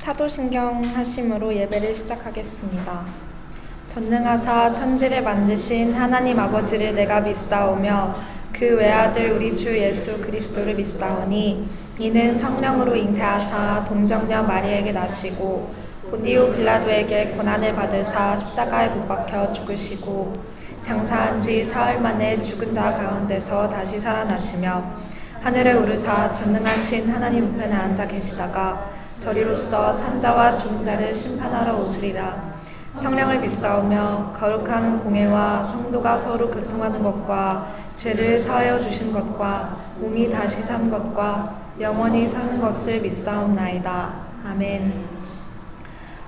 사도신경 하심으로 예배를 시작하겠습니다. 전능하사 천지를 만드신 하나님 아버지를 내가 믿사오며 그 외아들 우리 주 예수 그리스도를 믿사오니 이는 성령으로 잉태하사 동정녀 마리에게 나시고 본디오 빌라도에게 고난을 받으사 십자가에 못 박혀 죽으시고 장사한 지 사흘 만에 죽은 자 가운데서 다시 살아나시며 하늘에 오르사 전능하신 하나님 우편에 앉아 계시다가 저리로서 산자와 죽은 자를 심판하러 오시리라. 성령을 믿사오며 거룩한 공회와 성도가 서로 교통하는 것과 죄를 사하여 주신 것과 몸이 다시 산 것과 영원히 사는 것을 믿사옵나이다. 아멘.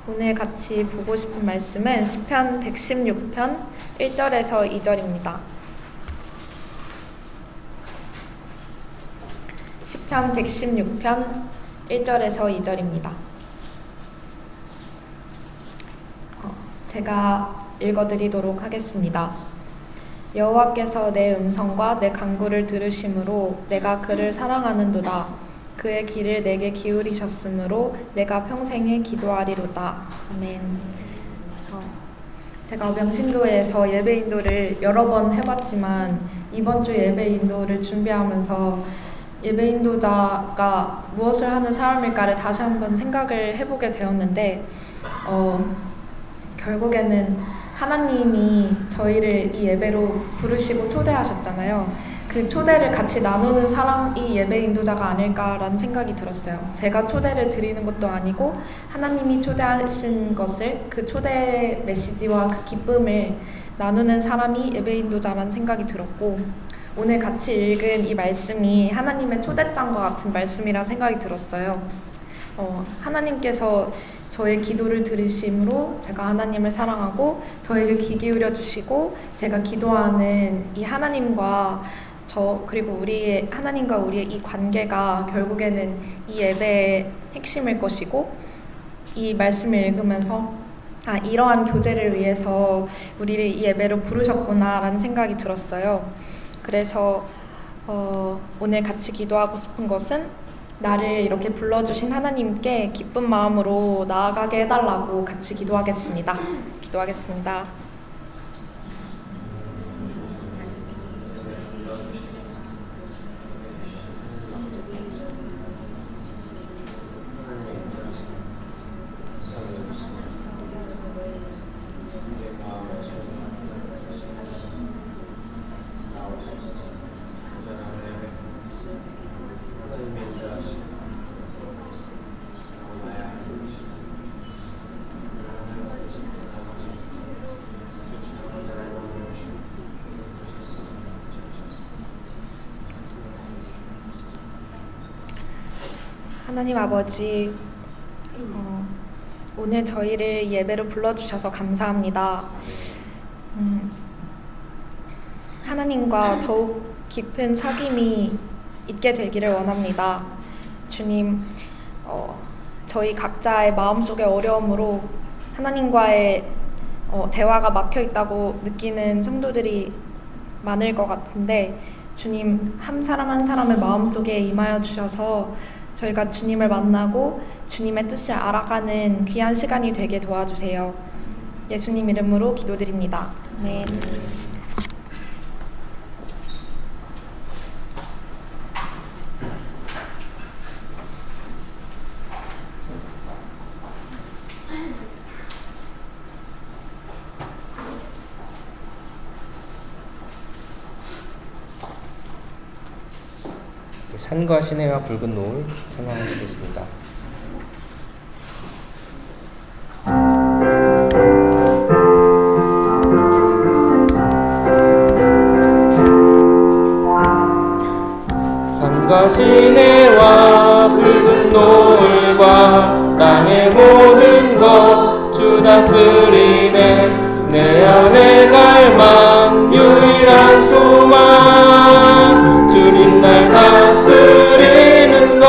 오늘 같이 보고 싶은 말씀은 시편 116편 1절에서 2절입니다. 시편 116편 1절에서 2절입니다. 제가 읽어드리도록 하겠습니다. 여호와께서 내 음성과 내 간구를 들으심으로 내가 그를 사랑하는도다. 그의 귀를 내게 기울이셨으므로 내가 평생에 기도하리로다. 아멘. 제가 명신교회에서 예배 인도를 여러 번 해봤지만 이번 주 예배 인도를 준비하면서 예배 인도자가 무엇을 하는 사람일까를 다시 한번 생각을 해보게 되었는데 결국에는 하나님이 저희를 이 예배로 부르시고 초대하셨잖아요. 그 초대를 같이 나누는 사람이 예배 인도자가 아닐까라는 생각이 들었어요. 제가 초대를 드리는 것도 아니고 하나님이 초대하신 것을 그 초대 메시지와 그 기쁨을 나누는 사람이 예배 인도자라는 생각이 들었고 오늘 같이 읽은 이 말씀이 하나님의 초대장과 같은 말씀이라는 생각이 들었어요. 하나님께서 저의 기도를 들으심으로 제가 하나님을 사랑하고 저에게 귀 기울여 주시고 제가 기도하는 이 하나님과 그리고 하나님과 우리의 이 관계가 결국에는 이 예배의 핵심일 것이고 이 말씀을 읽으면서 이러한 교제를 위해서 우리를 이 예배로 부르셨구나라는 생각이 들었어요. 그래서 오늘 같이 기도하고 싶은 것은 나를 이렇게 불러주신 하나님께 기쁜 마음으로 나아가게 해달라고 같이 기도하겠습니다. 기도하겠습니다. 하나님 아버지, 오늘 저희를 예배로 불러주셔서 감사합니다. 하나님과 더욱 깊은 사귐이 있게 되기를 원합니다. 주님, 저희 각자의 마음속의 어려움으로 하나님과의 대화가 막혀 있다고 느끼는 성도들이 많을 것 같은데 주님, 한 사람 한 사람의 마음속에 임하여 주셔서 저희가 주님을 만나고 주님의 뜻을 알아가는 귀한 시간이 되게 도와주세요. 예수님 이름으로 기도드립니다. 아멘. 산과 시내와 붉은 노을 찬양하시겠습니다. 산과 시내와 붉은 노을과 땅의 모든 것 주 다스리네. 내 안의 갈망 유일한 소망 주님 날 다스리는 것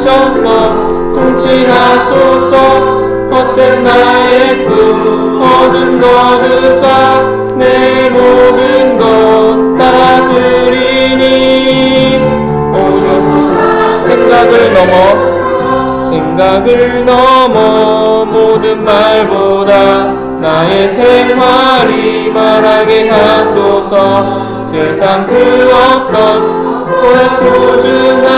주셔서 통치하소서. 헛된 나의 꿈 모든 것 의사 내 모든 것 다 드리니 오셔서 생각을 넘어 생각 생각을 넘어 모든 말보다 나의 생활이 말하게 하소서. 세상 그 어떤 보다 소중한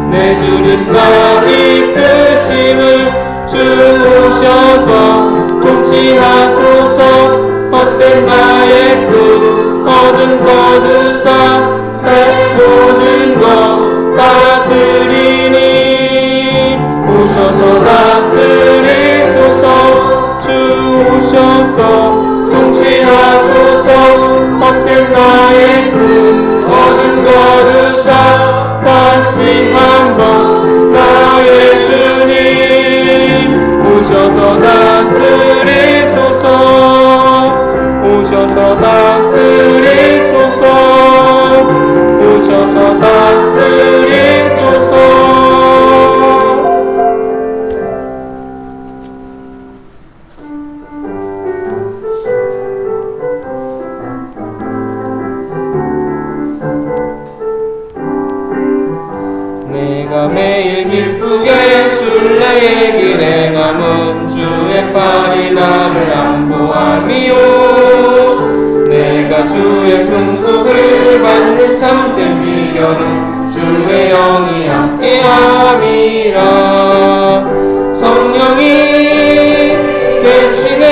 내 주님 나 이끄심을 주셔서 통치하소서. 헛된 나의 꿈 어둠 거두사 내 모든 것 다 드리니 오셔서 다스리소서. 주 오셔서 통치하소서. 헛된 나의 꿈 어둠 거두사 다시 한번 나의 주님 오셔서 다스리소서. 오셔서 다스리소서. 오셔서 다스리소서. 내가 매일 기쁘게 순례의 길 행함은 주의 팔이 나를 안보함이요. 내가 주의 큰 복을 받는 참된 비결은 주의 영이 함께함이라. 성령이 계시네.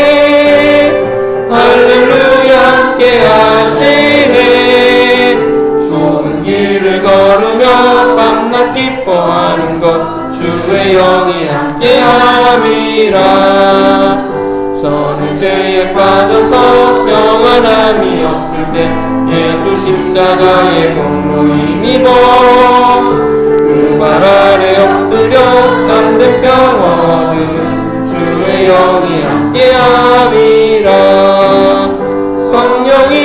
할렐루야 함께하시네. 좋은 길을 걸으며 밤낮 기뻐하는 것 주의 영이 함께함이라. 저는 죄에 빠져서 평안함이 없을 때 예수 십자가의 공로 힘입어 그 발 아래 엎드려 잠든 평화 얻으면 주의 영이 함께함이라. 성령이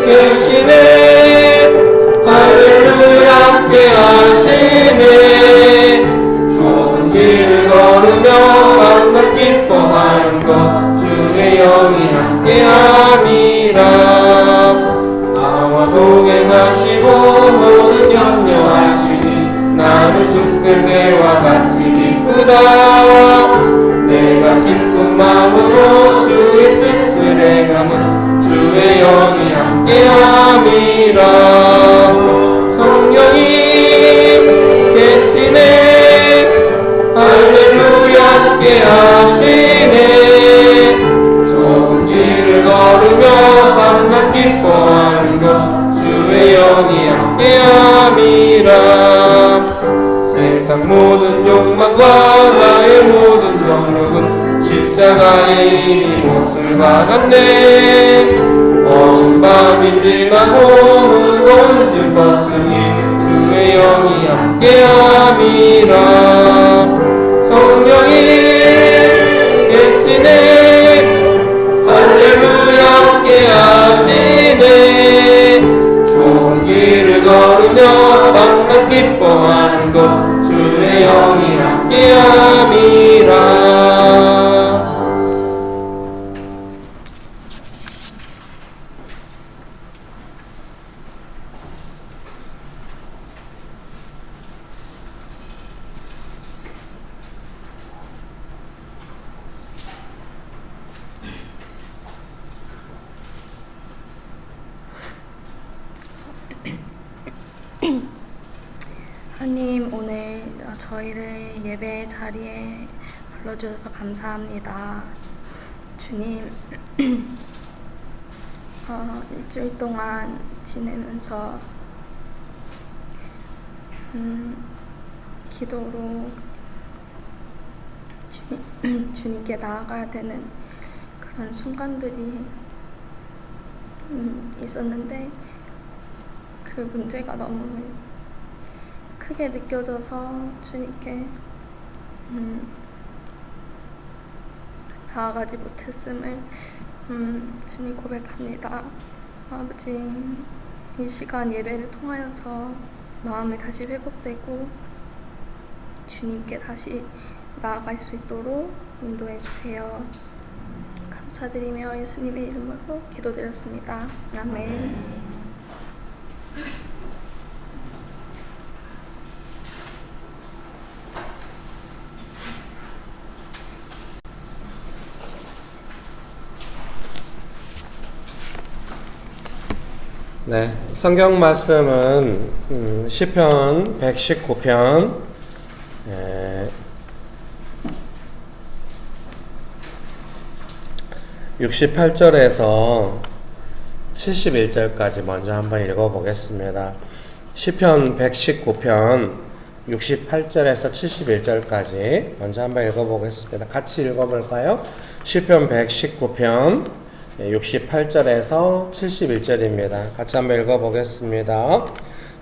계시네. 할렐루야 함께하시네. 좋은 길을 걸으며 밤낮 기뻐하는 것 주의 영이 함께함이라. 나와 동행하시고 모든 염려하시니 나는 숲의 새와 같이 기쁘다. 내가 기쁜 마음으로 주의 뜻을 행함은 주의 영이 함께함이라. 성령이 계시네. 할렐루야 함께하시네. 좋은 길을 걸으며 밤낮 기뻐하는 것 주의 영이 함께함이라. 세상 모든 욕망과 나의 모든 정욕은 십자가의 이 못을 박았네. 먼 밤이 지나고 무거운 짐 벗으니 주의 영이 함께함이라. 성령이 계시네. 할렐루야 함께하시네. 좋은 길을 걸으며 밤낮 기뻐하는 것 주의 영이 함께함이라. 하나님, 오늘 저희를 예배 자리에 불러주셔서 감사합니다. 주님, 일주일 동안 지내면서 기도로 주님께 나아가야 되는 그런 순간들이 있었는데 그 문제가 너무 크게 느껴져서 주님께 나아가지 못했음을 주님 고백합니다. 아버지, 이 시간 예배를 통하여서 마음이 다시 회복되고 주님께 다시 나아갈 수 있도록 인도해 주세요. 감사드리며 예수님의 이름으로 기도드렸습니다. 아멘. 네, 성경 말씀은 시편 119편 68절에서 71절까지 먼저 한번 읽어보겠습니다. 시편 119편 68절에서 71절까지 먼저 한번 읽어보겠습니다. 같이 읽어볼까요? 시편 119편 68절에서 71절입니다. 같이 한번 읽어보겠습니다.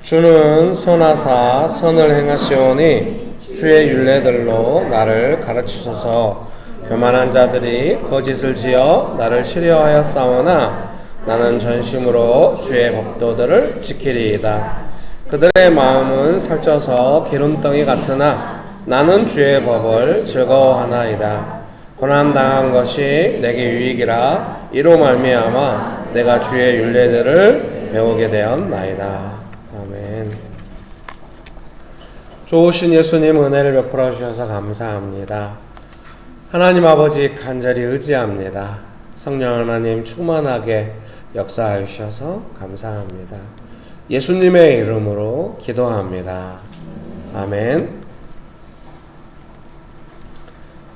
주는 선하사 선을 행하시오니 주의 율례들로 나를 가르치소서. 교만한 자들이 거짓을 지어 나를 치려하여 싸우나 나는 전심으로 주의 법도들을 지키리이다. 그들의 마음은 살쪄서 기름덩이 같으나 나는 주의 법을 즐거워하나이다. 고난당한 것이 내게 유익이라 이로 말미암아 내가 주의 율례들을 배우게 되었나이다. 아멘. 좋으신 예수님 은혜를 베풀어 주셔서 감사합니다. 하나님 아버지 간절히 의지합니다. 성령 하나님 충만하게 역사하여 주셔서 감사합니다. 예수님의 이름으로 기도합니다. 아멘.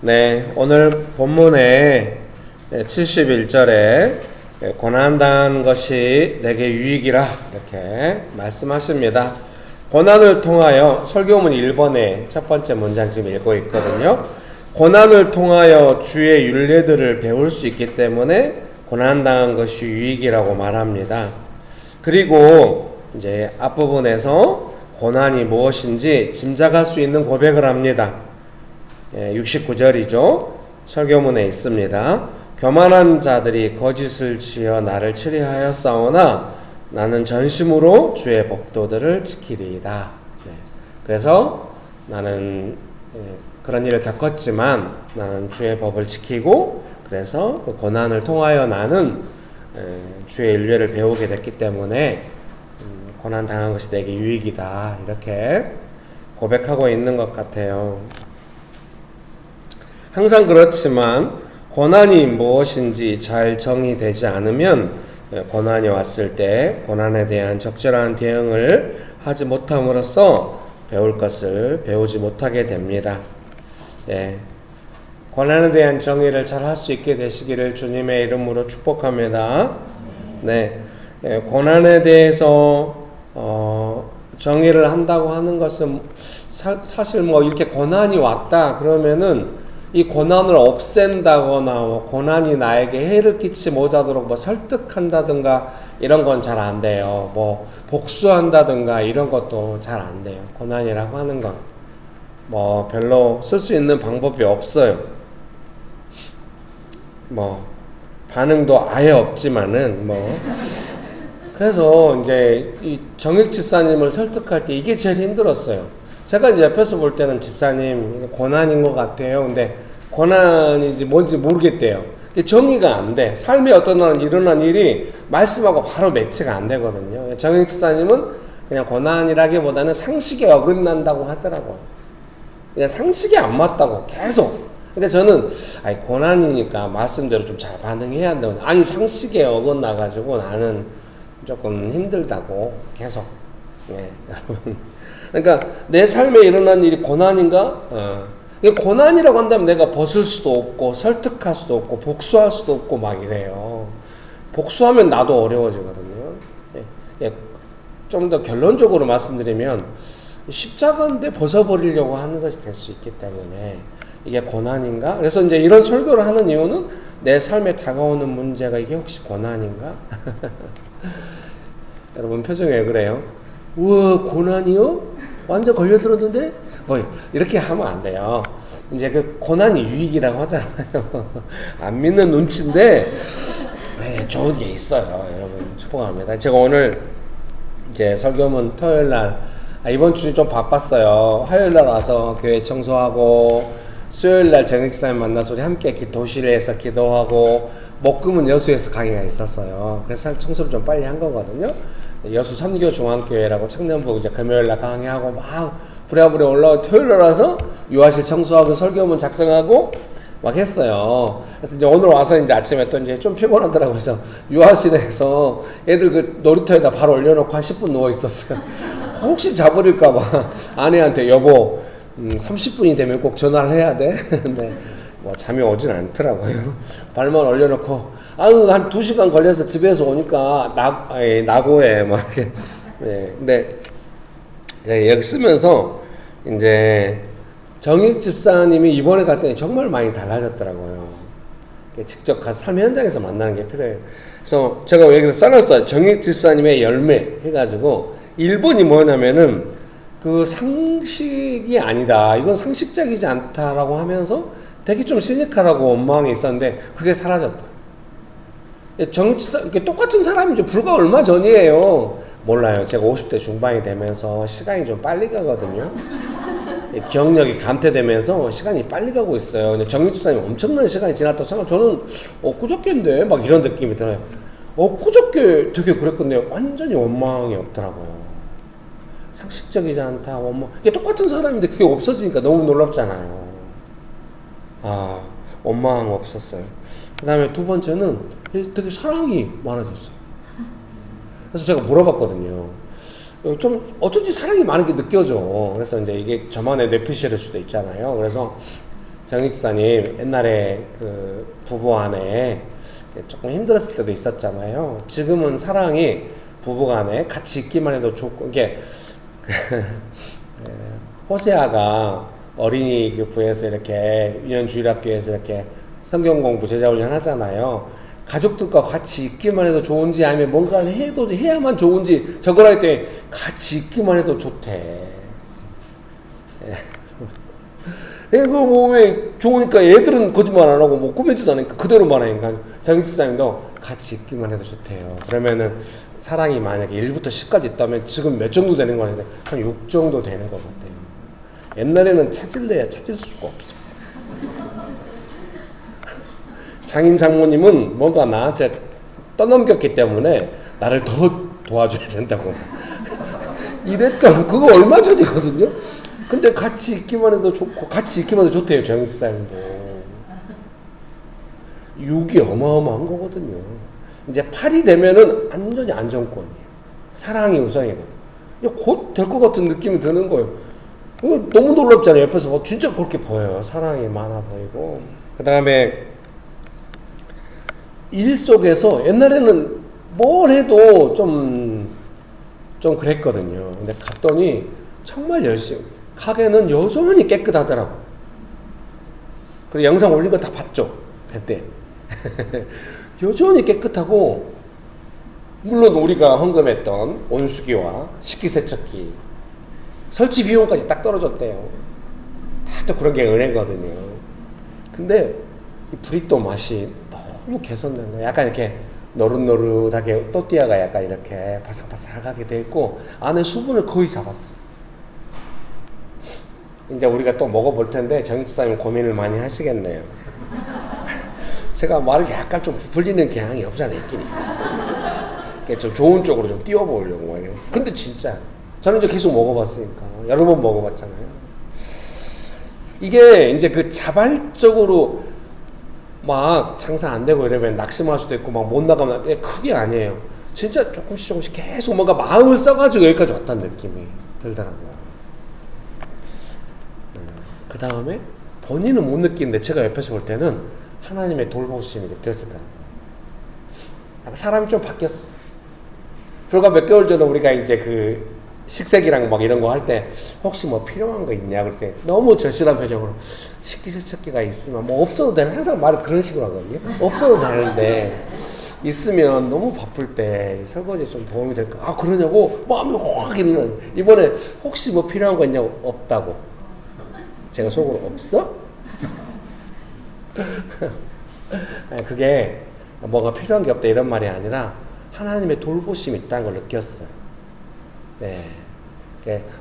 네, 오늘 본문의 71절에 고난당한 것이 내게 유익이라 이렇게 말씀하십니다. 고난을 통하여 설교문 1번의 첫 번째 문장 지금 읽고 있거든요. 고난을 통하여 주의 율례들을 배울 수 있기 때문에 고난당한 것이 유익이라고 말합니다. 그리고 이제 앞부분에서 고난이 무엇인지 짐작할 수 있는 고백을 합니다. 69절이죠. 설교문에 있습니다. 교만한 자들이 거짓을 지어 나를 치리하여 싸우나 나는 전심으로 주의 법도들을 지키리이다. 네. 그래서 나는 그런 일을 겪었지만 나는 주의 법을 지키고 그래서 그 고난을 통하여 나는 주의 율례를 배우게 됐기 때문에 고난 당한 것이 내게 유익이다. 이렇게 고백하고 있는 것 같아요. 항상 그렇지만 고난이 무엇인지 잘 정의되지 않으면 고난이 왔을 때 고난에 대한 적절한 대응을 하지 못함으로써 배울 것을 배우지 못하게 됩니다. 예, 고난에 대한 정의를 잘 할 수 있게 되시기를 주님의 이름으로 축복합니다. 네, 고난에 대해서 정의를 한다고 하는 것은 사실 뭐 이렇게 고난이 왔다 그러면은 이 고난을 없앤다거나 고난이 나에게 해를 끼치지 못하도록 뭐 설득한다든가 이런 건 잘 안 돼요. 뭐 복수한다든가 이런 것도 잘 안 돼요. 고난이라고 하는 건 뭐 별로 쓸 수 있는 방법이 없어요. 뭐 반응도 아예 없지만은 뭐 그래서 이제 이 정익 집사님을 설득할 때 이게 제일 힘들었어요. 제가 이제 옆에서 볼 때는 집사님 고난인 것 같아요. 근데 고난인지 뭔지 모르겠대요. 정의가 안 돼. 삶에 어떤 날 일어난 일이 말씀하고 바로 매치가 안 되거든요. 정익 집사님은 그냥 고난이라기보다는 상식에 어긋난다고 하더라고요. 그냥 상식이 안 맞다고 계속. 근데 저는 아니 고난이니까 말씀대로 좀 잘 반응해야 한다고. 아니 상식에 어긋나가지고 나는 조금 힘들다고 계속. 예, 여러분. 그러니까 내 삶에 일어난 일이 고난인가? 고난이라고 한다면 내가 벗을 수도 없고 설득할 수도 없고 복수할 수도 없고 막 이래요. 복수하면 나도 어려워지거든요. 예, 좀 더 결론적으로 말씀드리면 십자가인데 벗어버리려고 하는 것이 될 수 있기 때문에 이게 고난인가? 그래서 이제 이런 설교를 하는 이유는 내 삶에 다가오는 문제가 이게 혹시 고난인가? 여러분 표정이 왜 그래요? 우와 고난이요? 완전 걸려들었는데? 뭐 이렇게 하면 안 돼요. 이제 그 고난이 유익이라고 하잖아요. 안 믿는 눈치인데 네, 좋은 게 있어요. 여러분 축복합니다. 제가 오늘 이제 설교문 토요일날 이번 주 좀 바빴어요. 화요일날 와서 교회 청소하고 수요일날 정익사님 만나서 우리 함께 도실에서 기도하고 목금은 여수에서 강의가 있었어요. 그래서 청소를 좀 빨리 한 거거든요. 여수 선교중앙교회라고 청년부 이제 금요일날 강의하고 막 부랴부랴 올라와 토요일날 와서 유아실 청소하고 설교문 작성하고 막 했어요. 그래서 이제 오늘 와서 이제 아침에 또 이제 좀 피곤하더라고요. 그래서 유아실에서 애들 그 놀이터에다 바로 올려놓고 한 10분 누워 있었어요. 혹시 자버릴까봐 아내한테 여보 30분이 되면 꼭 전화를 해야 돼. 근데 뭐 잠이 오진 않더라고요. 발만 올려놓고 아유 한 2시간 걸려서 집에서 오니까 나고해 막 이렇게. 네, 근데 여기 쓰면서 이제 정익 집사님이 이번에 갔더니 정말 많이 달라졌더라고요. 직접 가서 삶의 현장에서 만나는 게 필요해요. 그래서 제가 여기서 써놨어요. 정익 집사님의 열매 해가지고 1번이 뭐냐면은 그 상식이 아니다. 이건 상식적이지 않다라고 하면서 되게 좀 시니컬하고 원망이 있었는데 그게 사라졌다. 정익 집사 똑같은 사람이죠. 불과 얼마 전이에요. 몰라요. 제가 50대 중반이 되면서 시간이 좀 빨리 가거든요. 기억력이 감퇴되면서 시간이 빨리 가고 있어요. 근데 정익 집사님 엄청난 시간이 지났다고 생각. 저는 엊그저께인데 막 이런 느낌이 들어요. 엊그저께 되게 그랬건데 완전히 원망이 없더라고요. 상식적이지 않다. 원망. 이게 똑같은 사람인데 그게 없어지니까 너무 놀랍잖아요. 아, 원망 없었어요. 그 다음에 두 번째는 되게 사랑이 많아졌어요. 그래서 제가 물어봤거든요. 좀 어쩐지 사랑이 많은 게 느껴져. 그래서 이제 이게 저만의 뇌피셜일 수도 있잖아요. 그래서 정익 집사님 옛날에 그 부부 안에 조금 힘들었을 때도 있었잖아요. 지금은 사랑이 부부간에 같이 있기만 해도 좋고 이게 호세아가 어린이부에서 이렇게 유년주일학교에서 이렇게 성경 공부 제자 훈련 하잖아요. 가족들과 같이 있기만 해도 좋은지 아니면 뭔가를 해도 해야만 좋은지 저걸 할 때 같이 있기만 해도 좋대. 그거 뭐 왜 좋으니까 애들은 거짓말 안 하고 뭐 꾸며주도 않으니까 그대로 말하니까 정익 집사님도 같이 있기만 해도 좋대요. 그러면은 사랑이 만약에 1부터 10까지 있다면 지금 몇 정도 되는 거는데 한 6 정도 되는 것 같아요. 옛날에는 찾을래야 찾을 수가 없어. 장인 장모님은 뭔가 나한테 떠넘겼기 때문에 나를 더 도와줘야 된다고 이랬던 그거 얼마 전이거든요. 근데 같이 있기만 해도 좋고 같이 있기만 해도 좋대요. 정익 집사님도 6이 어마어마한 거거든요. 이제 8이 되면은 완전히 안정권이에요. 사랑이 우선이 돼요. 곧 될 것 같은 느낌이 드는 거예요. 너무 놀랍잖아요. 옆에서 진짜 그렇게 보여요. 사랑이 많아 보이고. 그 다음에 일 속에서 옛날에는 뭘 해도 좀 그랬거든요. 근데 갔더니 정말 열심히 가게는 여전히 깨끗하더라고. 그리고 영상 올린 거 다 봤죠? 그때 여전히 깨끗하고 물론 우리가 헌금했던 온수기와 식기세척기 설치 비용까지 딱 떨어졌대요. 다 또 그런 게 은혜거든요. 근데 이 브리또 맛이 너무 개선된 거예요. 약간 이렇게 노릇노릇하게 또띠아가 약간 이렇게 바삭바삭하게 돼 있고 안에 수분을 거의 잡았어. 이제 우리가 또 먹어볼 텐데 정익 집사님 고민을 많이 하시겠네요. 제가 말을 약간 좀 부풀리는 경향이 없지 않아 있긴 있어요. 좀 좋은 쪽으로 좀 띄워보려고 해요. 근데 진짜 저는 이제 계속 먹어봤으니까 여러 번 먹어봤잖아요. 이게 이제 그 자발적으로 막 장사 안 되고 이러면 낙심할 수도 있고 막 못 나가면 그게 아니에요. 진짜 조금씩 계속 뭔가 마음을 써가지고 여기까지 왔다는 느낌이 들더라고요. 그 다음에 본인은 못 느끼는데 제가 옆에서 볼 때는 하나님의 돌보심이 느껴지더라고요. 사람이 좀 바뀌었어. 불과 몇 개월 전에 우리가 이제 그 식색이랑 막 이런 거 할 때 혹시 뭐 필요한 거 있냐 그럴 때 너무 절실한 표정으로 식기세척기가 있으면 뭐 없어도 되는 항상 말을 그런 식으로 하거든요. 없어도 되는데 있으면 너무 바쁠 때 설거지 좀 도움이 될까? 아 그러냐고 마음이 확 이러는. 이번에 혹시 뭐 필요한 거 있냐고 없다고. 제가 속으로 없어? 그게 뭐가 필요한 게 없다 이런 말이 아니라 하나님의 돌보심이 있다는 걸 느꼈어요. 네,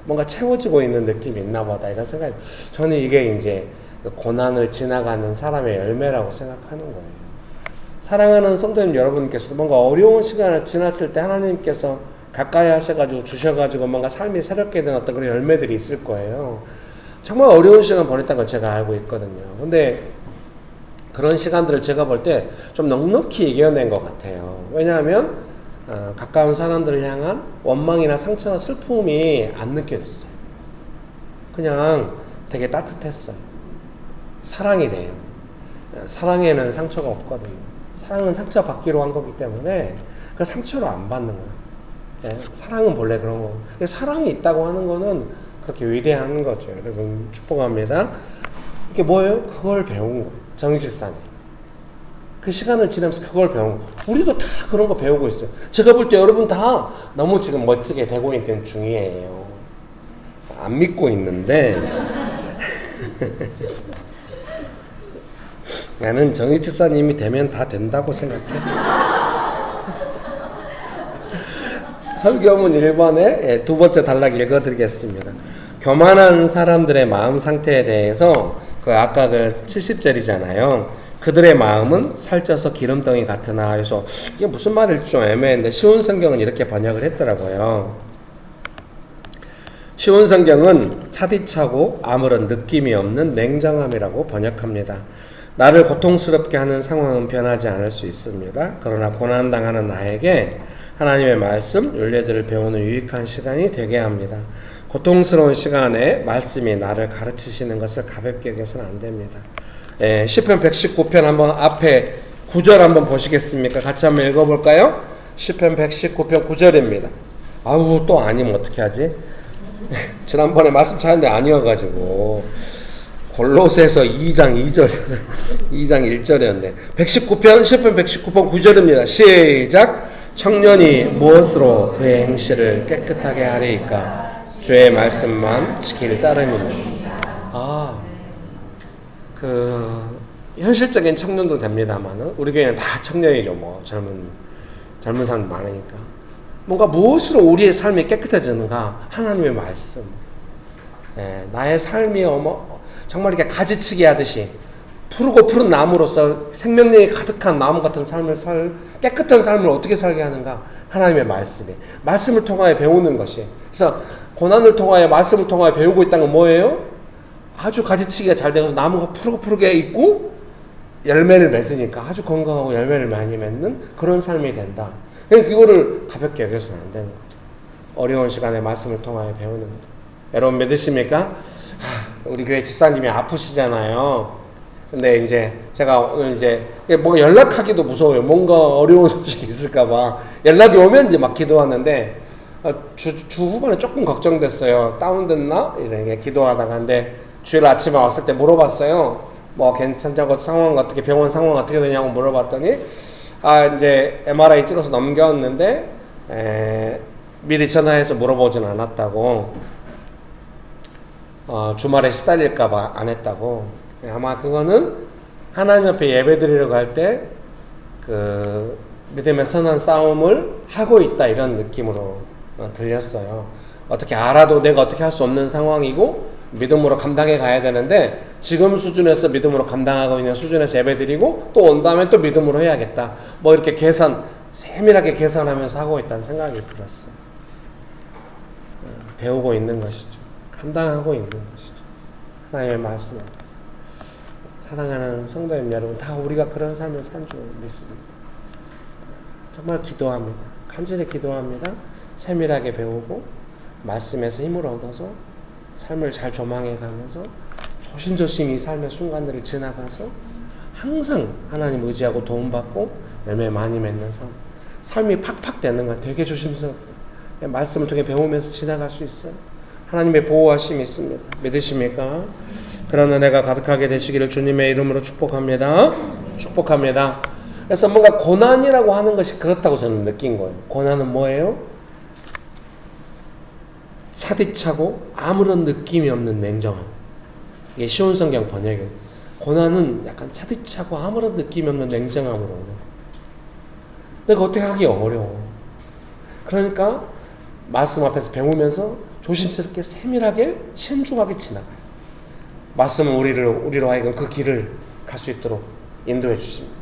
뭔가 채워지고 있는 느낌이 있나 보다 이런 생각이. 저는 이게 이제 고난을 지나가는 사람의 열매라고 생각하는 거예요. 사랑하는 성도님 여러분께서도 뭔가 어려운 시간을 지났을 때 하나님께서 가까이 하셔가지고 주셔가지고 뭔가 삶이 새롭게 된 어떤 그런 열매들이 있을 거예요. 정말 어려운 시간 보냈다는 걸 제가 알고 있거든요. 근데 그런 시간들을 제가 볼 때 좀 넉넉히 이겨낸 것 같아요. 왜냐하면 가까운 사람들을 향한 원망이나 상처나 슬픔이 안 느껴졌어요. 그냥 되게 따뜻했어요. 사랑이래요. 사랑에는 상처가 없거든요. 사랑은 상처 받기로 한 거기 때문에 그 상처로 안 받는 거예요. 예, 사랑은 본래 그런 거. 사랑이 있다고 하는 거는 그렇게 위대한 거죠. 여러분 축복합니다. 이게 뭐예요? 그걸 배운 거예요. 정익집사님. 그 시간을 지나면서 그걸 배운 거. 우리도 다 그런 거 배우고 있어요. 제가 볼 때 여러분 다 너무 지금 멋지게 되고 있는 중이에요. 안 믿고 있는데 나는 정익집사님이 되면 다 된다고 생각해. 설교문 1번에 두 번째 단락 읽어드리겠습니다. 교만한 사람들의 마음 상태에 대해서 아까 70절이잖아요. 그들의 마음은 살쪄서 기름덩이 같으나. 그래서 이게 무슨 말일지 좀 애매한데 쉬운 성경은 이렇게 번역을 했더라고요. 쉬운 성경은 차디차고 아무런 느낌이 없는 냉정함이라고 번역합니다. 나를 고통스럽게 하는 상황은 변하지 않을 수 있습니다. 그러나 고난당하는 나에게 하나님의 말씀, 윤례들을 배우는 유익한 시간이 되게 합니다. 고통스러운 시간에 말씀이 나를 가르치시는 것을 가볍게 여겨서는 안 됩니다. 시편 119편 한번 앞에 9절 한번 보시겠습니까? 같이 한번 읽어볼까요? 시편 119편 9절입니다. 아우 또 아니면 어떻게 하지? 지난번에 말씀 찾았는데 아니어가지고 골로새서 2장 2절 2장 1절이었는데 119편 시편 119편 9절입니다. 시작. 청년이 무엇으로 그의 행실을 깨끗하게 하리이까? 주의 말씀만 지킬 따름이니. 현실적인 청년도 됩니다만은 우리 교회는 다 청년이죠. 뭐 젊은 사람 많으니까 뭔가 무엇으로 우리의 삶이 깨끗해지는가? 하나님의 말씀. 나의 삶이 정말 이렇게 가지치기 하듯이 푸르고 푸른 나무로서 생명력이 가득한 나무 같은 삶을 깨끗한 삶을 어떻게 살게 하는가? 하나님의 말씀을 통하여 배우는 것이. 그래서 고난을 통하여 말씀을 통하여 배우고 있다는 건 뭐예요? 아주 가지치기가 잘 되어서 나무가 푸르게 있고 열매를 맺으니까 아주 건강하고 열매를 많이 맺는 그런 삶이 된다. 그러니까 이거를 가볍게 여겨서는 안 되는 거죠. 어려운 시간에 말씀을 통하여 배우는 거죠. 여러분 믿으십니까? 우리 교회 집사님이 아프시잖아요. 근데 이제 제가 오늘 뭔가 연락하기도 무서워요. 뭔가 어려운 소식이 있을까봐. 연락이 오면 이제 막 기도하는데, 주 후반에 조금 걱정됐어요. 다운됐나? 이렇게 기도하다가. 근데 주일 아침에 왔을 때 물어봤어요. 뭐 괜찮냐고, 어떻게, 병원 상황 어떻게 되냐고 물어봤더니, 이제 MRI 찍어서 넘겼는데, 미리 전화해서 물어보진 않았다고. 주말에 시달릴까봐 안 했다고. 아마 그거는 하나님 앞에 예배 드리려고 할 때 믿음의 선한 싸움을 하고 있다 이런 느낌으로 들렸어요. 어떻게 알아도 내가 어떻게 할 수 없는 상황이고 믿음으로 감당해 가야 되는데 지금 수준에서 믿음으로 감당하고 있는 수준에서 예배 드리고 또 온 다음에 또 믿음으로 해야겠다. 뭐 이렇게 세밀하게 계산하면서 하고 있다는 생각이 들었어요. 배우고 있는 것이죠. 감당하고 있는 것이죠. 하나님의 말씀 앞에서. 사랑하는 성도님 여러분, 다 우리가 그런 삶을 산 줄 믿습니다. 정말 기도합니다. 간절히 기도합니다. 세밀하게 배우고 말씀에서 힘을 얻어서 삶을 잘 조망해 가면서 조심조심 이 삶의 순간들을 지나가서 항상 하나님 의지하고 도움받고 열매 많이 맺는 삶이 팍팍 되는 건 되게 조심스럽게 말씀을 통해 배우면서 지나갈 수 있어요. 하나님의 보호하심이 있습니다. 믿으십니까? 그런 은혜가 가득하게 되시기를 주님의 이름으로 축복합니다. 축복합니다. 그래서 뭔가 고난이라고 하는 것이 그렇다고 저는 느낀 거예요. 고난은 뭐예요? 차디차고 아무런 느낌이 없는 냉정함. 이게 쉬운 성경 번역이에요. 고난은 약간 차디차고 아무런 느낌이 없는 냉정함으로 오는 거예요. 내가 어떻게 하기 어려워. 그러니까 말씀 앞에서 배우면서 조심스럽게 세밀하게 신중하게 지나가요. 말씀은 우리로 하여금 그 길을 갈 수 있도록 인도해 주십니다.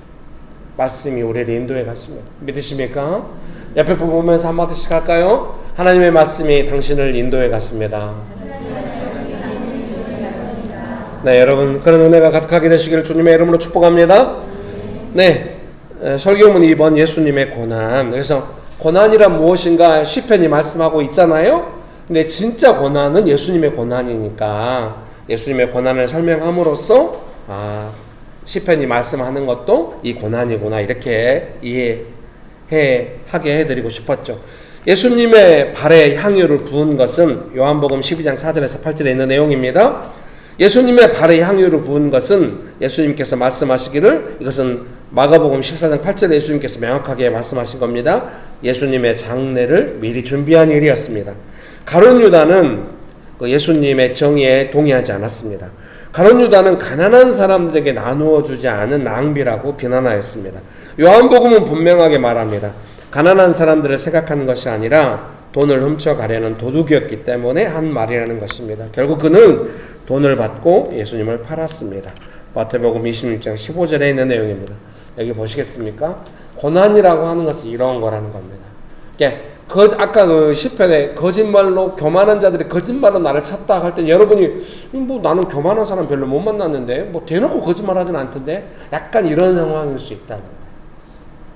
말씀이 우리를 인도해 가십니다. 믿으십니까? 옆에 보면서 한마디씩 할까요? 하나님의 말씀이 당신을 인도해 가십니다. 네, 여러분 그런 은혜가 가득하게 되시기를 주님의 이름으로 축복합니다. 네, 설교문 2번 예수님의 고난. 그래서 고난이란 무엇인가 시편이 말씀하고 있잖아요. 근데 진짜 고난은 예수님의 고난이니까 예수님의 고난을 설명함으로써 시편이 말씀하는 것도 이 고난이구나 이렇게 하게 해드리고 싶었죠. 예수님의 발에 향유를 부은 것은 요한복음 12장 4절에서 8절에 있는 내용입니다. 예수님의 발에 향유를 부은 것은 예수님께서 말씀하시기를, 이것은 마가복음 14장 8절에 예수님께서 명확하게 말씀하신 겁니다. 예수님의 장례를 미리 준비한 일이었습니다. 가룟 유다는 예수님의 정의에 동의하지 않았습니다. 가룟 유다는 가난한 사람들에게 나누어 주지 않은 낭비라고 비난하였습니다. 요한복음은 분명하게 말합니다. 가난한 사람들을 생각하는 것이 아니라 돈을 훔쳐가려는 도둑이었기 때문에 한 말이라는 것입니다. 결국 그는 돈을 받고 예수님을 팔았습니다. 마태복음 26장 15절에 있는 내용입니다. 여기 보시겠습니까? 고난이라고 하는 것은 이런 거라는 겁니다. 아까 그 시편에 거짓말로 교만한 자들이 거짓말로 나를 찾다 할 때 여러분이 뭐 나는 교만한 사람 별로 못 만났는데 뭐 대놓고 거짓말하진 않던데 약간 이런 상황일 수 있다는 거예요.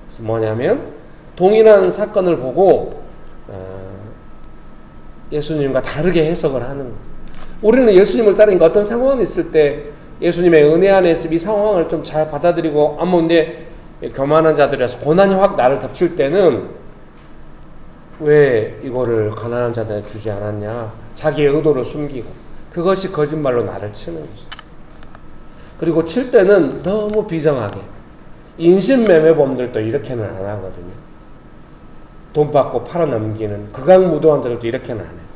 그래서 뭐냐면 동일한 사건을 보고 예수님과 다르게 해석을 하는 거예요. 우리는 예수님을 따르니까 어떤 상황이 있을 때 예수님의 은혜 안에서 이 상황을 좀 잘 받아들이고 근데 교만한 자들이라서 고난이 확 나를 덮칠 때는 왜 이거를 가난한 자들에 주지 않았냐, 자기의 의도를 숨기고 그것이 거짓말로 나를 치는 거죠. 그리고 칠 때는 너무 비정하게, 인신매매범들도 이렇게는 안 하거든요. 돈 받고 팔아넘기는 극악무도한 자들도 이렇게는 안 해요.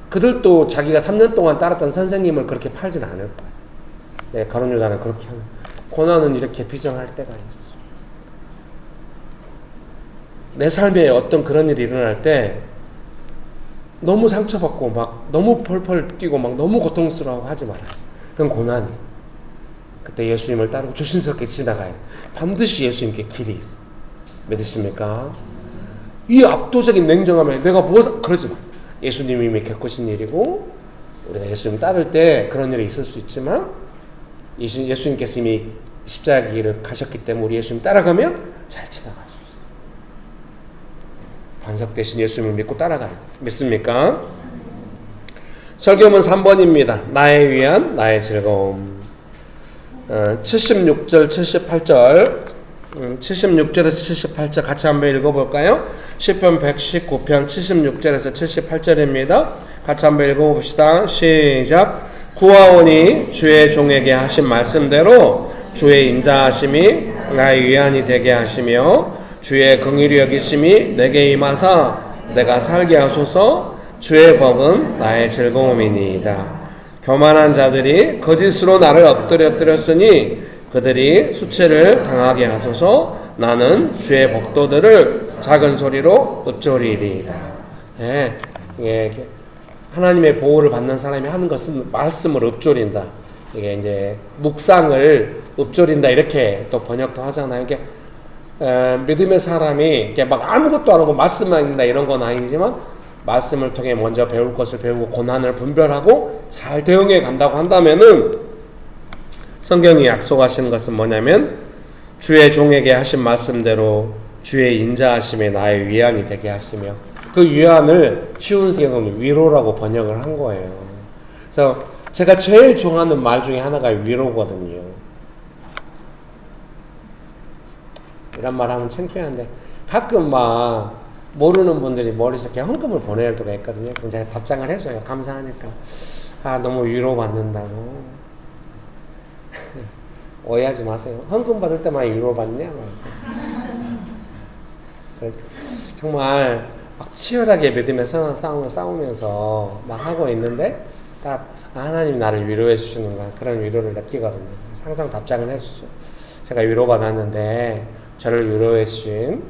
그들도 자기가 3년 동안 따랐던 선생님을 그렇게 팔진 않을 거예요. 네, 가룟 유다는 그렇게 하는, 고난은 이렇게 비정할 때가 있어. 내 삶에 어떤 그런 일이 일어날 때 너무 상처받고 막 너무 펄펄 뛰고 막 너무 고통스러워하고 하지 말아요. 그건 고난이. 그때 예수님을 따르고 조심스럽게 지나가요. 반드시 예수님께 길이 있어. 믿으십니까? 이 압도적인 냉정함에 내가 무엇을 그러지 마. 예수님이 이미 겪으신 일이고 우리가 예수님 따를 때 그런 일이 있을 수 있지만 예수님께서 이미 십자가 길을 가셨기 때문에 우리 예수님 따라가면 잘 지나갈 수 있어요. 반석 대신 예수님을 믿고 따라가야 돼요. 믿습니까? 설교문 3번입니다. 나의 위안, 나의 즐거움. 76절, 78절 76절에서 78절 같이 한번 읽어볼까요? 시편 119편 76절에서 78절입니다. 같이 한번 읽어봅시다. 시작. 구하오니 주의 종에게 하신 말씀대로 주의 인자하심이 나의 위안이 되게 하시며 주의 긍휼히 여기심이 내게 임하사 내가 살게 하소서. 주의 법은 나의 즐거움이니이다. 교만한 자들이 거짓으로 나를 엎드렸으니 그들이 수치를 당하게 하소서. 나는 주의 법도들을 작은 소리로 읊조리리이다. 하나님의 보호를 받는 사람이 하는 것은 말씀을 읊조린다. 이게 이제 묵상을 읊조린다 이렇게 또 번역도 하잖아요. 이게 믿음의 사람이 막 아무것도 안 하고 말씀만 읽는다 이런 건 아니지만 말씀을 통해 먼저 배울 것을 배우고 고난을 분별하고 잘 대응해 간다고 한다면은 성경이 약속하시는 것은 뭐냐면 주의 종에게 하신 말씀대로 주의 인자하심에 나의 위안이 되게 하시며, 그 위안을 쉬운 성경은 위로라고 번역을 한 거예요. 그래서 제가 제일 좋아하는 말 중에 하나가 위로거든요. 이런 말 하면 창피한데 가끔 막 모르는 분들이 머릿속에 헌금을 보낼 때가 있거든요. 그럼 제가 답장을 해줘요. 감사하니까. 너무 위로받는다고. 오해하지 마세요. 헌금 받을 때만 위로받냐? 정말 막 치열하게 믿음의 선한 싸움을 싸우면서 막 하고 있는데 딱 하나님 나를 위로해 주시는가, 그런 위로를 느끼거든요. 항상 답장을 해주죠. 제가 위로받았는데 저를 위로해 주신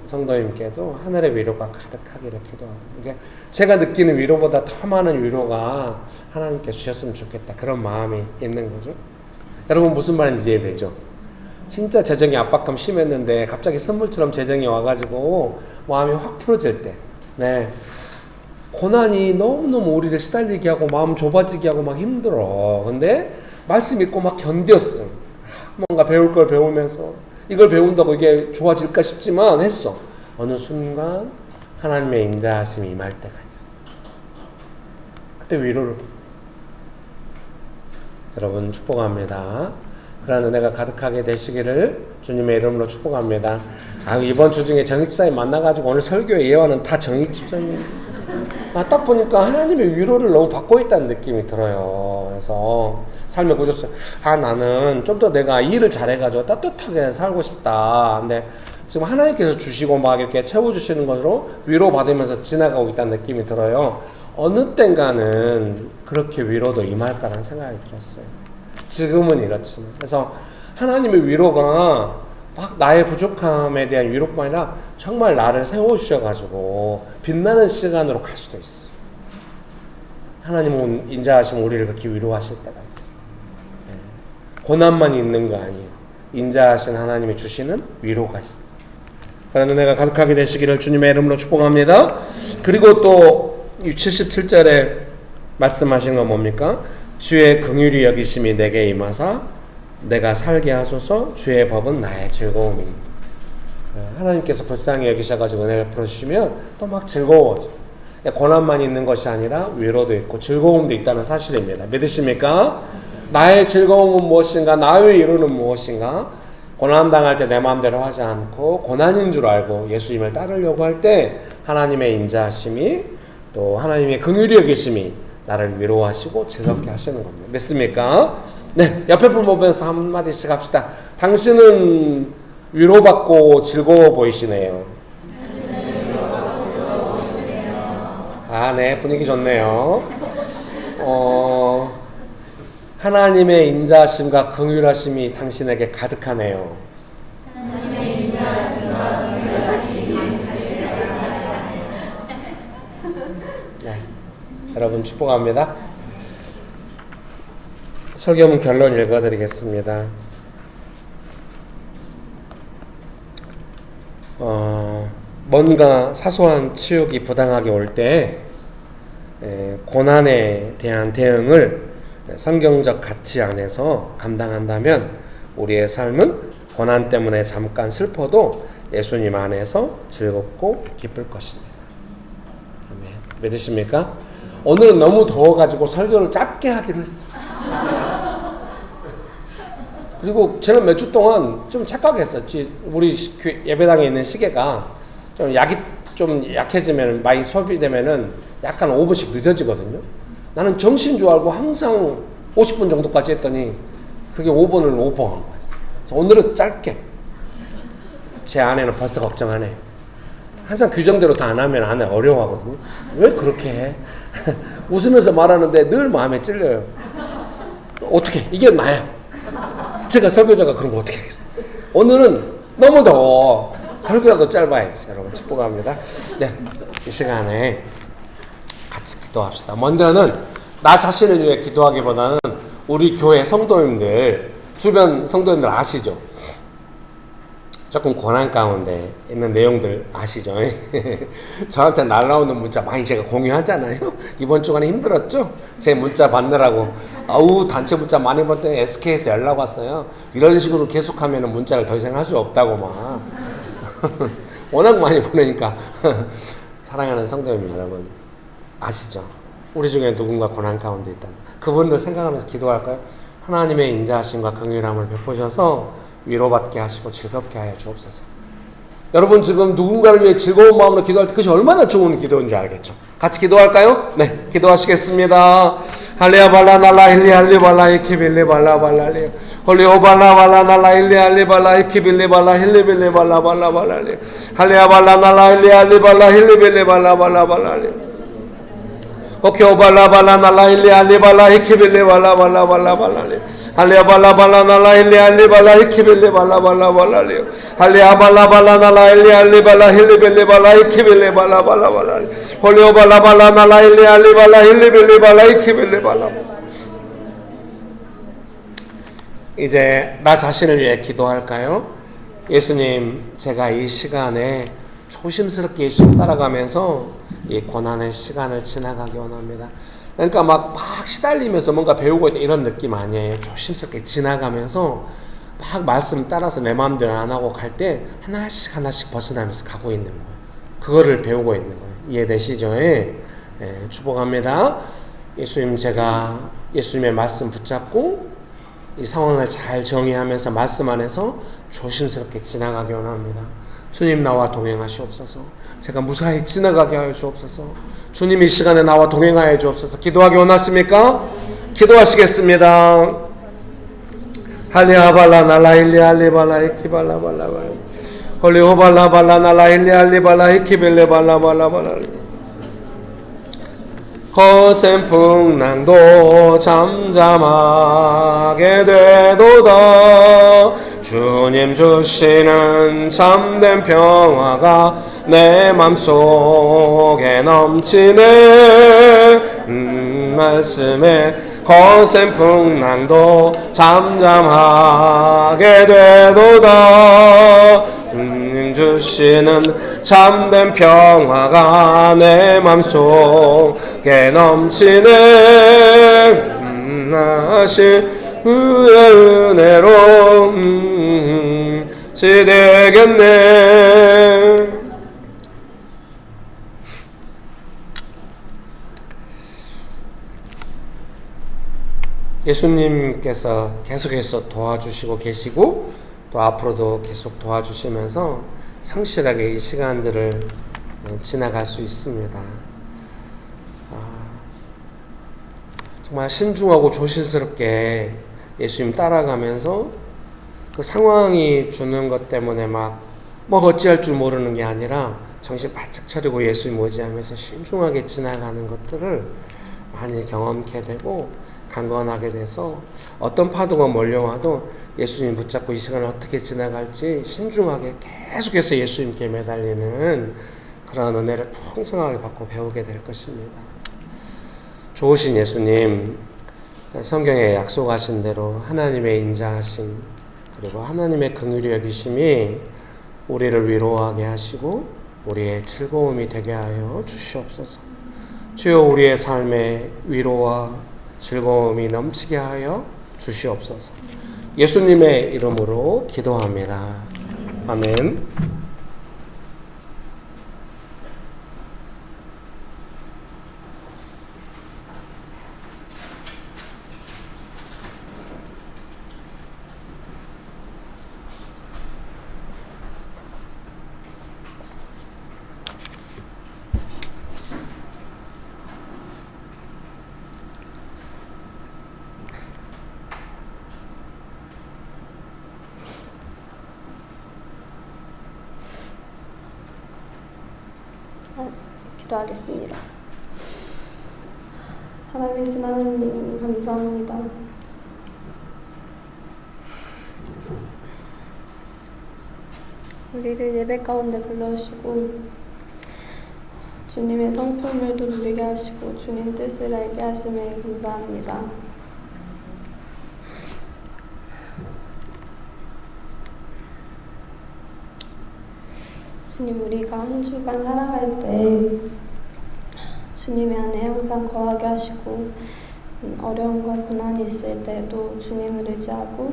성도님께도 하늘의 위로가 가득하기를 기도합니다. 제가 느끼는 위로보다 더 많은 위로가 하나님께 주셨으면 좋겠다, 그런 마음이 있는 거죠. 여러분 무슨 말인지 이해되죠? 진짜 재정이 압박감 심했는데 갑자기 선물처럼 재정이 와가지고 마음이 확 풀어질 때, 고난이 너무너무 우리를 시달리게 하고 마음 좁아지게 하고 막 힘들어. 근데 말씀 믿고 막 견뎠어. 뭔가 배울 걸 배우면서 이걸 배운다고 이게 좋아질까 싶지만 했어. 어느 순간 하나님의 인자하심이 임할 때가 있어. 그때 위로를 받아. 여러분 축복합니다. 그런 은혜가 가득하게 되시기를 주님의 이름으로 축복합니다. 이번 주 중에 정익집사님 만나가지고 오늘 설교의 예화는 다 정익집사님. 딱 보니까 하나님의 위로를 너무 받고 있다는 느낌이 들어요. 그래서 삶의 구조서 나는 좀 더 내가 일을 잘해가지고 따뜻하게 살고 싶다. 근데 지금 하나님께서 주시고 막 이렇게 채워주시는 것으로 위로받으면서 지나가고 있다는 느낌이 들어요. 어느 땐가는 그렇게 위로도 임할까라는 생각이 들었어요. 지금은 이렇지만. 그래서 하나님의 위로가 막 나의 부족함에 대한 위로뿐만 아니라 정말 나를 세워주셔가지고 빛나는 시간으로 갈 수도 있어요. 하나님은 인자하시면 우리를 그렇게 위로하실 때가 있어요. 고난만 있는 거 아니에요. 인자하신 하나님이 주시는 위로가 있어요. 그런 은혜가 가득하게 되시기를 주님의 이름으로 축복합니다. 그리고 또 77절에 말씀하신 건 뭡니까? 주의 긍휼히 여기심이 내게 임하사 내가 살게 하소서. 주의 법은 나의 즐거움입니다. 하나님께서 불쌍히 여기셔가지고 은혜를 베풀어주시면 또 막 즐거워져. 고난만 있는 것이 아니라 위로도 있고 즐거움도 있다는 사실입니다. 믿으십니까? 나의 즐거움은 무엇인가? 나의 위로는 무엇인가? 고난당할 때 내 마음대로 하지 않고 고난인 줄 알고 예수님을 따르려고 할 때 하나님의 인자하심이 또 하나님의 긍휼히 여기심이 나를 위로하시고 즐겁게 하시는 겁니다. 믿습니까? 네, 옆에 분 보면서 한마디씩 합시다. 당신은 위로받고 즐거워 보이시네요. 네, 분위기 좋네요. 하나님의 인자하심과 긍휼하심이 당신에게 가득하네요. 네, 여러분 축복합니다. 설교문 결론 읽어드리겠습니다. 뭔가 사소한 치욕이 부당하게 올 때 고난에 대한 대응을 성경적 가치 안에서 감당한다면 우리의 삶은 고난 때문에 잠깐 슬퍼도 예수님 안에서 즐겁고 기쁠 것입니다. 아멘. 믿으십니까? 오늘은 너무 더워가지고 설교를 짧게 하기로 했어요. 그리고 지난 몇 주 동안 좀 착각했어요. 우리 예배당에 있는 시계가 좀 약해지면 많이 소비되면은 약간 5분씩 늦어지거든요. 나는 정신 줄 알고 항상 50분 정도까지 했더니 그게 5분을 오버한 거였어요. 그래서 오늘은 짧게. 제 아내는 벌써 걱정하네. 항상 규정대로 다 안 하면 아내 어려워하거든요. 왜 그렇게 해? 웃으면서 말하는데 늘 마음에 찔려요. 어떻게? 이게 나야. 제가 설교자가 그런 거 어떻게 하겠어요? 오늘은 너무 더워. 설교라도 짧아야지. 여러분 축복합니다. 네, 이 시간에 같이 기도합시다. 먼저는 나 자신을 위해 기도하기보다는 우리 교회 성도님들, 주변 성도님들 아시죠? 조금 고난 가운데 있는 내용들 아시죠? 저한테 날라오는 문자 많이 제가 공유하잖아요. 이번 주간에 힘들었죠? 제 문자 받느라고 단체 문자 많이 받더니 SK에서 연락 왔어요. 이런 식으로 계속하면 문자를 더 이상 할 수 없다고 막 워낙 많이 보내니까 사랑하는 성도님 여러분 아시죠? 우리 중에 누군가 고난 가운데 있다. 그분들 생각하면서 기도할까요? 하나님의 인자하심과 긍휼함을 베푸셔서 위로받게 하시고 즐겁게 하여 주옵소서. 여러분 지금 누군가를 위해 즐거운 마음으로 기도할 때 그것이 얼마나 좋은 기도인지 알겠죠? 같이 기도할까요? 네, 기도하시겠습니다. 할리야 발라 날라 힐리 할리 발라 히키빌리 발라 발라리 홀리오 발라 발라 날라 힐리 할리 발라 히키빌리 발라 힐리 빌리 발라 발라 발라리 할리야 발라 날라 힐리 할리 발라 힐리 빌리 발라 발라 발라리 오케이 오발라 발라 날라 힐리 할리 발라 히키빌리 발라 발라 발라 발라리 할리야 발라 발라 날라 힐리 할리 발라 히키빌리 발라 발라 발라리 할리야 발라 발라 날라 힐리 할리 발라 힐리 빌리 발라 히키빌리 발라 발라 발라리 홀리오 발라 발라 날라 힐리 할리 발라 힐리 빌리 발라 히키빌리 발라. 이제 나 자신을 위해 기도할까요? 예수님, 제가 이 시간에 조심스럽게 예수님 따라가면서 이 고난의 시간을 지나가기 원합니다. 그러니까 막 시달리면서 뭔가 배우고 있다 이런 느낌 아니에요. 조심스럽게 지나가면서 막 말씀 따라서 내 마음대로 안 하고 갈 때 하나씩 벗어나면서 가고 있는 거예요. 그거를 배우고 있는 거예요. 이해되시죠? 예, 축복합니다. 예수님, 제가 예수님의 말씀 붙잡고 이 상황을 잘 정의하면서 말씀 안에서 조심스럽게 지나가기 원합니다. 주님, 나와 동행하시옵소서. 제가 무사히 지나가게 하여 주옵소서. 주님, 이 시간에 나와 동행하여 주옵소서. 기도하기 원하십니까? 기도하시겠습니다. 할리하발라 날라일리 할리발라 히키발라발라발 홀리호발라발라 날라일리 할리발라 히키빌레발라발라발라 거센 풍랑도 잠잠하게 되도다. 주님 주시는 참된 평화가 내 맘속에 넘치네. 말씀에 거센 풍랑도 잠잠하게 되도다. 주님 주시는 참된 평화가 내 맘속에 넘치네. 하신 그의 은혜로 지되겠네. 예수님께서 계속해서 도와주시고 계시고 또 앞으로도 계속 도와주시면서 성실하게 이 시간들을 지나갈 수 있습니다. 정말 신중하고 조심스럽게 예수님 따라가면서 그 상황이 주는 것 때문에 막 어찌할 줄 모르는 게 아니라 정신 바짝 차리고 예수님 의지하면서 신중하게 지나가는 것들을 많이 경험케 되고 강건하게 돼서 어떤 파도가 몰려와도 예수님 붙잡고 이 시간을 어떻게 지나갈지 신중하게 계속해서 예수님께 매달리는 그런 은혜를 풍성하게 받고 배우게 될 것입니다. 좋으신 예수님, 성경에 약속하신 대로 하나님의 인자하심 그리고 하나님의 긍휼히 여기심이 우리를 위로하게 하시고 우리의 즐거움이 되게 하여 주시옵소서. 주여, 우리의 삶에 위로와 즐거움이 넘치게 하여 주시옵소서. 예수님의 이름으로 기도합니다. 아멘. 기도하겠습니다. 살아계신 하나님, 감사합니다. 우리를 예배 가운데 불러주시고 주님의 성품을 누리게 하시고 주님 뜻을 알게 하심에 감사합니다. 주님, 우리가 한 주간 살아갈 때 주님의 안에 항상 거하게 하시고 어려움과 고난이 있을 때도 주님을 의지하고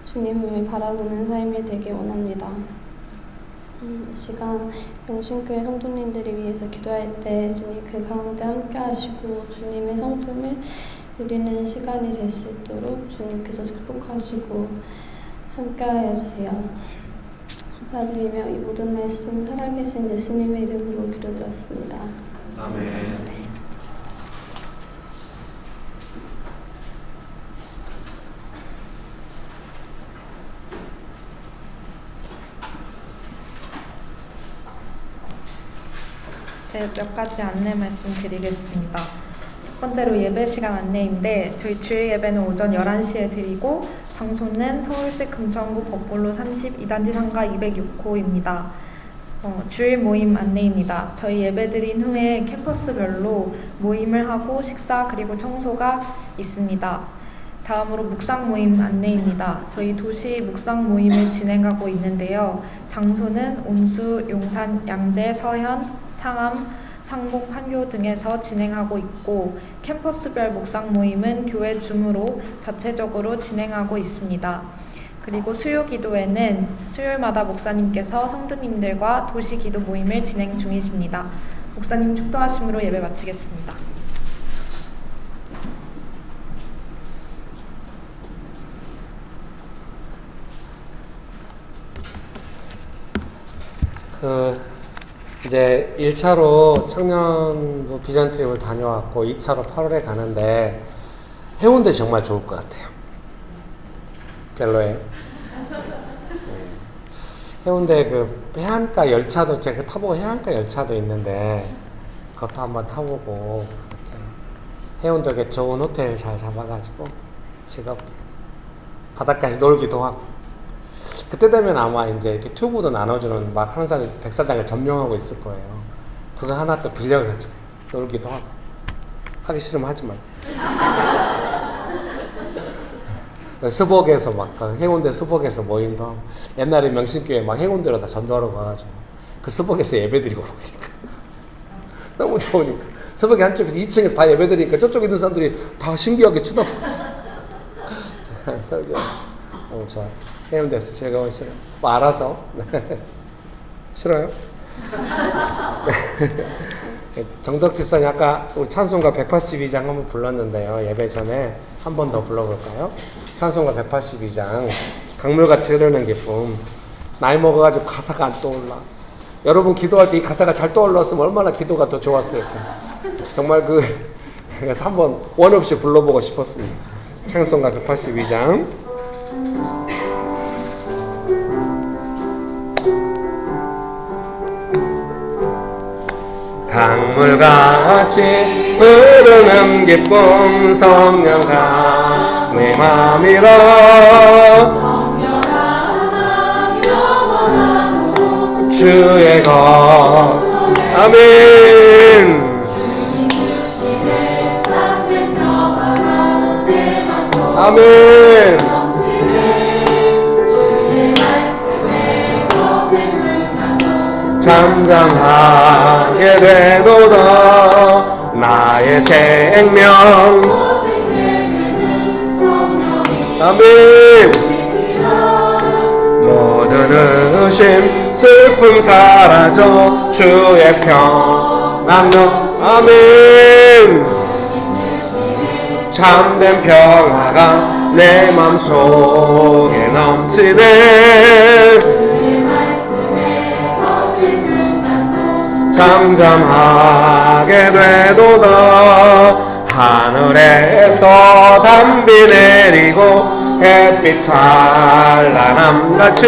주님을 바라보는 삶이 되길 원합니다. 이 시간 영신교회 성도님들을 위해서 기도할 때 주님 그 가운데 함께 하시고 주님의 성품을 누리는 시간이 될 수 있도록 주님께서 축복하시고 함께 하여 주세요. 감사드리며 이 모든 말씀 살아계신 예수님의 이름으로 기도드렸습니다. 아멘. 네, 몇 가지 안내 말씀드리겠습니다. 첫 번째로 예배 시간 안내인데 저희 주일 예배는 오전 11시에 드리고 장소는 서울시 금천구 법골로 32단지 상가 206호입니다. 주일 모임 안내입니다. 저희 예배 드린 후에 캠퍼스별로 모임을 하고 식사 그리고 청소가 있습니다. 다음으로 묵상 모임 안내입니다. 저희 도시 묵상 모임을 진행하고 있는데요. 장소는 온수, 용산, 양재, 서현, 상암, 상목, 판교 등에서 진행하고 있고 캠퍼스별 묵상 모임은 교회 줌으로 자체적으로 진행하고 있습니다. 그리고 수요 기도회는 수요일마다 목사님께서 성도님들과 도시 기도 모임을 진행 중이십니다. 목사님 축도하심으로 예배 마치겠습니다. 이제 1차로 청년부 비전팀을 다녀왔고 2차로 8월에 가는데 해운대 정말 좋을 것 같아요. 별로예요? 해운대 그 해안가 열차도 제가 타보고 해안가 열차도 있는데 그것도 한번 타보고 이렇게 해운대에 좋은 호텔 잘 잡아가지고 즐겁게 바닷가에서 놀기도 하고 그때 되면 아마 이제 이렇게 튜브도 나눠주는 막 항상 백사장을 점령하고 있을 거예요. 그거 하나 또 빌려가지고 놀기도 하고 하기 싫으면 하지 말고 수복에서 막 해운대 수복에서 모임도 하고 옛날에 명신교회 막 해운대로 다 전도하러 가가지고 그 수복에서 예배드리고 그러니까 너무 좋으니까 수복이 한쪽에서 2층에서 다 예배드리니까 저쪽에 있는 사람들이 다 신기하게 쳐다보고 있어. 설교 너무 좋아. 해운대에서 즐거운 시간 뭐 알아서 싫어요? 정덕 집사님 아까 우리 찬송가 182장 한번 불렀는데요. 예배 전에 한 번 더 불러볼까요? 찬송가 182장 강물같이 흐르는 기쁨. 나이 먹어가지고 가사가 안 떠올라. 여러분 기도할 때 이 가사가 잘 떠올랐으면 얼마나 기도가 더 좋았을까. 정말 그래서 한번 원 없이 불러보고 싶었습니다. 찬송가 182장 강물같이 흐르는 기쁨 성령 강내 맘이라 주의 것 아멘 아멘 잠잠하게 되도다 나의 생명 아멘 모든 의심 슬픔 사라져 주의 평안 아멘 참된 평화가 내 맘속에 넘치네 잠잠하게 되도다 하늘에서 담비 내리고 햇빛 찬란함같이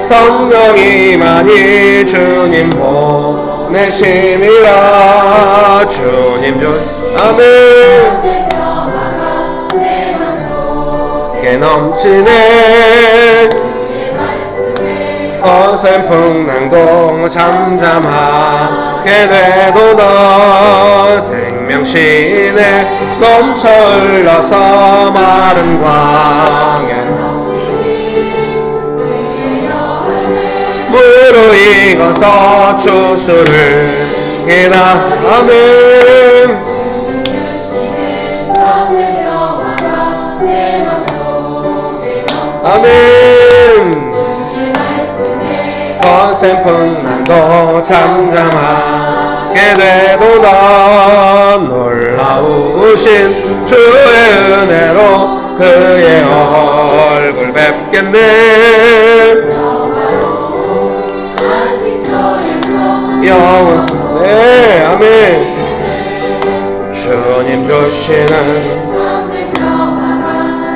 성령이만이 주님 보내심이라 주님 아멘 게 넘치네 거센 풍랑도 잠잠하게 되도다 생명신에 넘쳐 흘러서 마른 광야 물로 익어서 주수를 기나 아멘 아멘 거센 풍랑도 잠잠하게 되도다 놀라우신 주의 은혜로 그의 얼굴 뵙겠네 영원 네 아멘 주님 주시는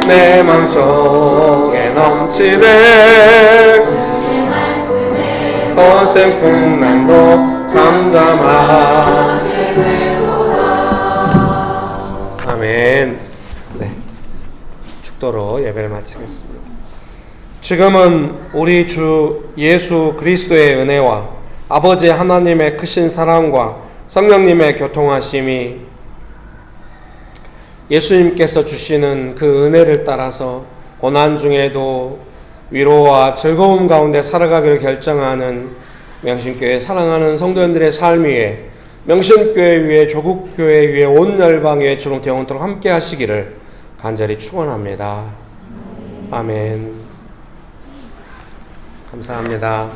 내 맘속에 넘치네 거센 풍랑도 잠잠하게 되도다 아멘. 네, 축도로 예배를 마치겠습니다. 지금은 우리 주 예수 그리스도의 은혜와 아버지 하나님의 크신 사랑과 성령님의 교통하심이 예수님께서 주시는 그 은혜를 따라서 고난 중에도 위로와 즐거움 가운데 살아가기를 결정하는 명신교회 사랑하는 성도님들의 삶 위에, 명신교회 위에, 조국교회 위에, 온 열방 위에 지금부터 영원토록 함께 하시기를 간절히 축원합니다. 아멘. 감사합니다.